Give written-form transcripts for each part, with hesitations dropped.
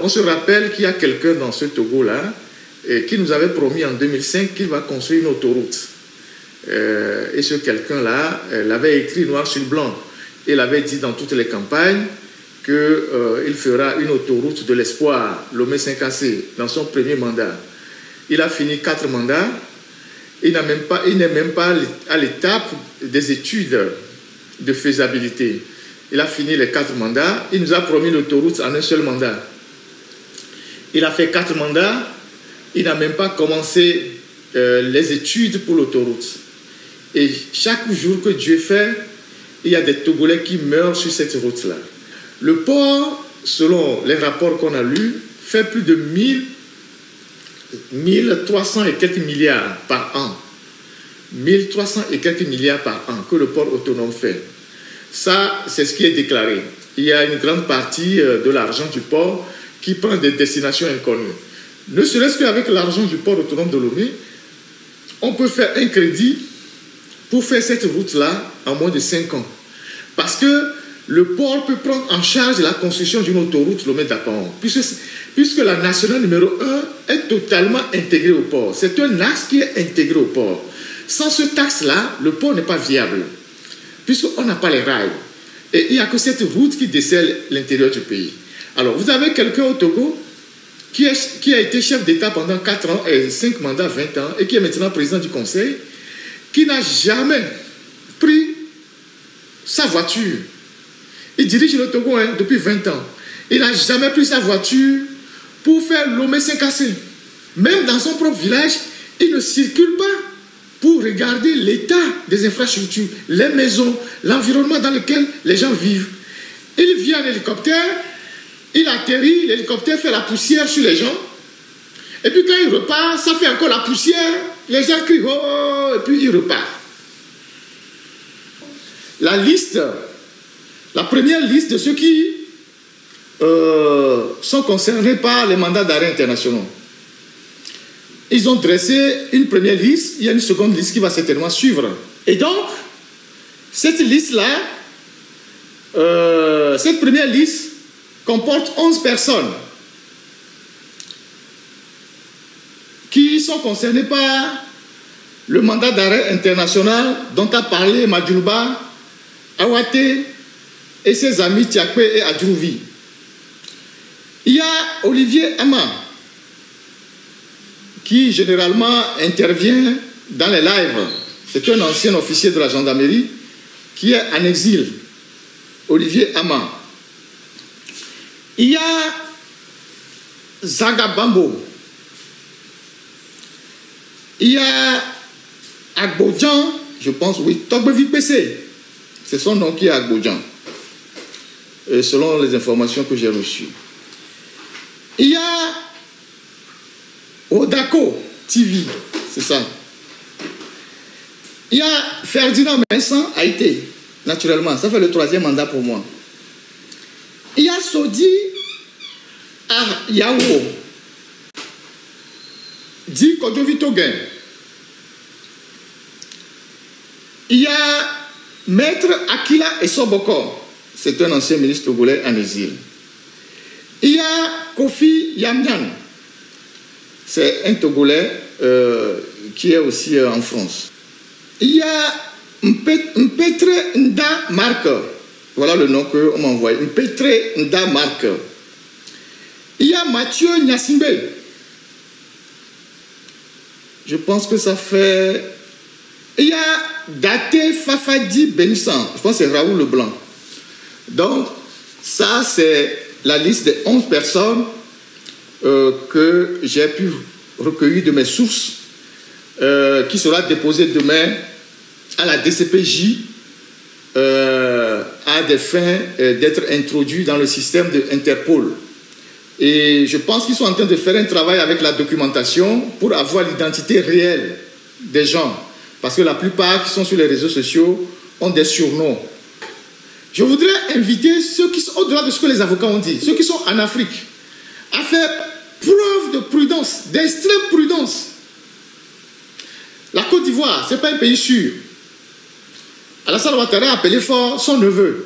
On se rappelle qu'il y a quelqu'un dans ce Togo-là qui nous avait promis en 2005 qu'il va construire une autoroute. Et ce quelqu'un-là l'avait écrit noir sur blanc. Il avait dit dans toutes les campagnes qu'il fera une autoroute de l'espoir, Lomé-Saint-Cassé, dans son premier mandat. Il a fini 4 mandats. Il n'est même pas à l'étape des études de faisabilité. Il a fini les 4 mandats. Il nous a promis l'autoroute en un seul mandat. Il a fait 4 mandats. Il n'a même pas commencé les études pour l'autoroute. Et chaque jour que Dieu fait, il y a des Togolais qui meurent sur cette route-là. Le port, selon les rapports qu'on a lus, fait plus de 1300 et quelques milliards par an. 1300 et quelques milliards par an que le port autonome fait. Ça, c'est ce qui est déclaré. Il y a une grande partie de l'argent du port qui prend des destinations inconnues. Ne serait-ce qu'avec l'argent du port autonome de Lomé, on peut faire un crédit pour faire cette route-là en moins de 5 ans. Parce que le port peut prendre en charge la construction d'une autoroute Lomé-Dapao. Puisque la nationale numéro 1 est totalement intégrée au port. C'est un axe qui est intégré au port. Sans ce axe-là, le port n'est pas viable. Puisqu'on n'a pas les rails. Et il n'y a que cette route qui dessert l'intérieur du pays. Alors, vous avez quelqu'un au Togo qui a été chef d'État pendant 4 ans et 5 mandats, 20 ans, et qui est maintenant président du Conseil, qui n'a jamais pris sa voiture. Il dirige le Togo depuis 20 ans. Il n'a jamais pris sa voiture pour faire Lomé-Saint-Cassé. Même dans son propre village, il ne circule pas pour regarder l'état des infrastructures, les maisons, l'environnement dans lequel les gens vivent. Il vient en hélicoptère, il atterrit, l'hélicoptère fait la poussière sur les gens. Et puis quand il repart, ça fait encore la poussière. Les gens crient « Oh !» et puis il repart. La première liste de ceux qui sont concernés par les mandats d'arrêt internationaux. Ils ont dressé une première liste, il y a une seconde liste qui va certainement suivre. Et donc, cette liste-là, cette première liste comporte 11 personnes qui sont concernées par le mandat d'arrêt international dont a parlé Madjouba, Awate et ses amis Tiakwe et Adjouvi. Il y a Olivier Ama, qui généralement intervient dans les lives. C'est un ancien officier de la gendarmerie qui est en exil. Olivier Ama. Il y a Zagabambo. Il y a Agbodjan, je pense, oui, Togbevi PC. C'est son nom qui est Agbodjan, selon les informations que j'ai reçues. Il y a Odako TV, c'est ça. Il y a Ferdinand Vincent Haïté, naturellement, ça fait le 3e mandat pour moi. Il y a Sodi Yawo, dit Kodjovi Togen. Il y a Maître Akila Essoboko, c'est un ancien ministre togolais en exil. Il y a Kofi Yamyan, c'est un Togolais qui est aussi en France. Il y a Mpetre Nda Mark, voilà le nom qu'on m'a envoyé, Mpetre Nda Mark. Il y a Mathieu Nyasimbe. Je pense que ça fait... Il y a Daté Fafadi Benissan, je pense que c'est Raoul Leblanc. Donc, ça c'est la liste des 11 personnes que j'ai pu recueillir de mes sources, qui sera déposée demain à la DCPJ à des fins d'être introduits dans le système de Interpol. Et je pense qu'ils sont en train de faire un travail avec la documentation pour avoir l'identité réelle des gens. Parce que la plupart qui sont sur les réseaux sociaux ont des surnoms. Je voudrais inviter ceux qui sont au-delà de ce que les avocats ont dit, ceux qui sont en Afrique, à faire preuve de prudence, d'extrême prudence. La Côte d'Ivoire, ce n'est pas un pays sûr. Alassane Ouattara a appelé fort son neveu.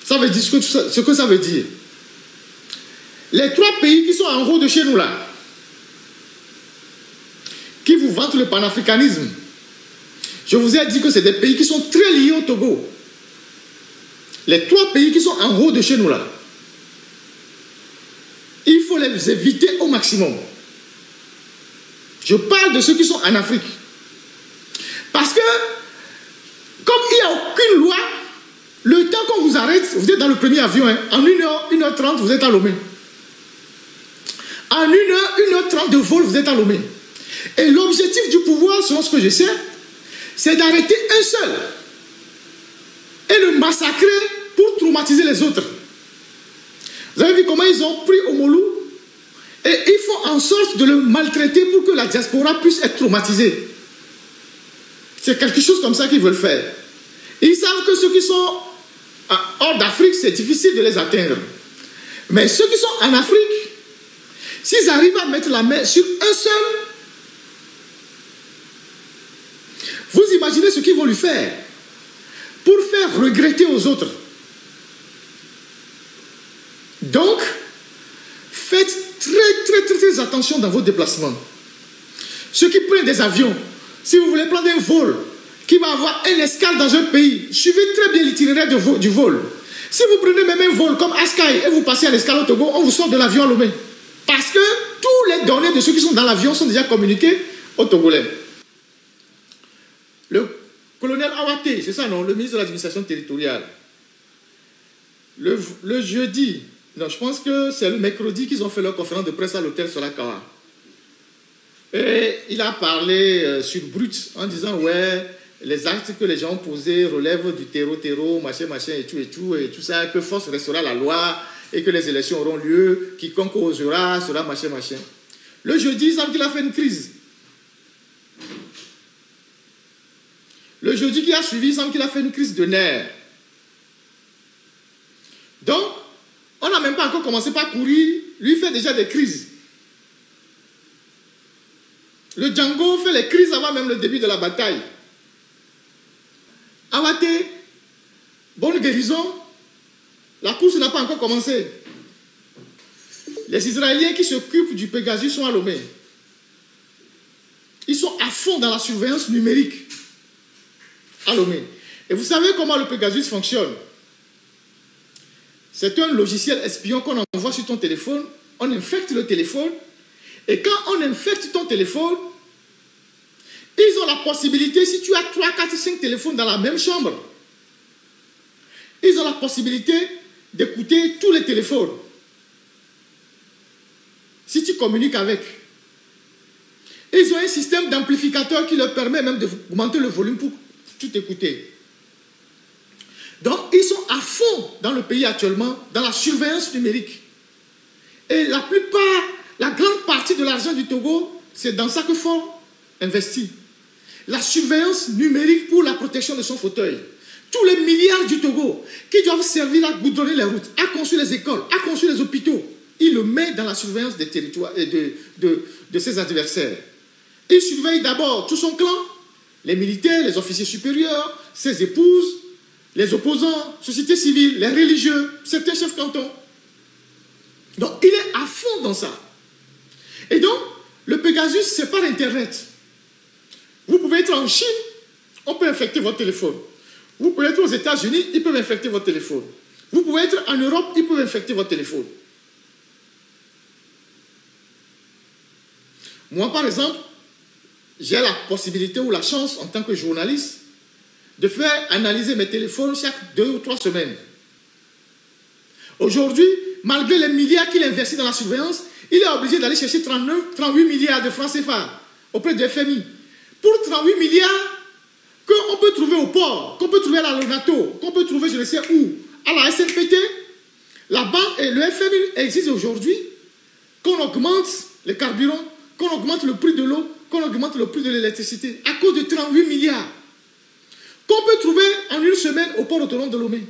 Ça veut dire ce que ça veut dire. Les 3 pays qui sont en haut de chez nous là, qui vous vantent le panafricanisme, je vous ai dit que c'est des pays qui sont très liés au Togo. Les 3 pays qui sont en haut de chez nous là, il faut les éviter au maximum. Je parle de ceux qui sont en Afrique. Parce que, comme il n'y a aucune loi, le temps qu'on vous arrête, vous êtes dans le premier avion, hein, en 1h30, vous êtes à Lomé. En 1h30 de vol, vous êtes à Lomé. Et l'objectif du pouvoir, selon ce que je sais, c'est d'arrêter un seul et le massacrer pour traumatiser les autres. Vous avez vu comment ils ont pris Omolou et ils font en sorte de le maltraiter pour que la diaspora puisse être traumatisée. C'est quelque chose comme ça qu'ils veulent faire. Ils savent que ceux qui sont hors d'Afrique, c'est difficile de les atteindre. Mais ceux qui sont en Afrique, s'ils arrivent à mettre la main sur un seul, vous imaginez ce qu'ils vont lui faire pour faire regretter aux autres. Donc, faites très attention dans vos déplacements. Ceux qui prennent des avions, si vous voulez prendre un vol qui va avoir une escale dans un pays, suivez très bien l'itinéraire du vol. Si vous prenez même un vol comme Askai et vous passez à l'escale au Togo, on vous sort de l'avion à Lomé. Parce que tous les données de ceux qui sont dans l'avion sont déjà communiquées aux Togolais. Le colonel Awate, c'est ça non, le ministre de l'administration territoriale, le jeudi, non, je pense que c'est le mercredi qu'ils ont fait leur conférence de presse à l'hôtel Solakawa. Et il a parlé sur Brut en disant, ouais, les actes que les gens ont posés relèvent du terreau, machin, et tout ça, que force restera la loi et que les élections auront lieu, quiconque osera sera machin. Le jeudi, il semble qu'il a fait une crise. Le jeudi qui a suivi, il semble qu'il a fait une crise de nerfs. Donc, on n'a même pas encore commencé par courir, lui fait déjà des crises. Le Django fait les crises avant même le début de la bataille. Awate, bonne guérison, la course n'a pas encore commencé. Les Israéliens qui s'occupent du Pegasus sont à Lomé. Ils sont à fond dans la surveillance numérique à Lomé. Et vous savez comment le Pegasus fonctionne? C'est un logiciel espion qu'on envoie sur ton téléphone. On infecte le téléphone. Et quand on infecte ton téléphone, ils ont la possibilité, si tu as 3, 4, 5 téléphones dans la même chambre, ils ont la possibilité d'écouter tous les téléphones. Si tu communiques avec. Ils ont un système d'amplificateur qui leur permet même d'augmenter le volume pour tout écouter. Donc, ils sont à fond dans le pays actuellement, dans la surveillance numérique. Et la plupart, la grande partie de l'argent du Togo, c'est dans ça que Ford investit. La surveillance numérique pour la protection de son fauteuil. Tous les milliards du Togo qui doivent servir à goudronner les routes, à construire les écoles, à construire les hôpitaux, il le met dans la surveillance des territoires et de ses adversaires. Il surveille d'abord tout son clan, les militaires, les officiers supérieurs, ses épouses, les opposants, société civile, les religieux, certains chefs cantons. Donc, il est à fond dans ça. Et donc, le Pegasus, c'est par Internet. Vous pouvez être en Chine, on peut infecter votre téléphone. Vous pouvez être aux États-Unis, ils peuvent infecter votre téléphone. Vous pouvez être en Europe, ils peuvent infecter votre téléphone. Moi, par exemple, j'ai la possibilité ou la chance, en tant que journaliste, de faire analyser mes téléphones chaque 2 ou 3 semaines. Aujourd'hui, malgré les milliards qu'il investit dans la surveillance, il est obligé d'aller chercher 38 milliards de francs CFA auprès du FMI. Pour 38 milliards qu'on peut trouver au port, qu'on peut trouver à la Lonato, qu'on peut trouver je ne sais où, à la SNPT, la banque et le FMI exigent aujourd'hui qu'on augmente les carburants, qu'on augmente le prix de l'eau, qu'on augmente le prix de l'électricité à cause de 38 milliards qu'on peut trouver en une semaine au port autonome de Lomé.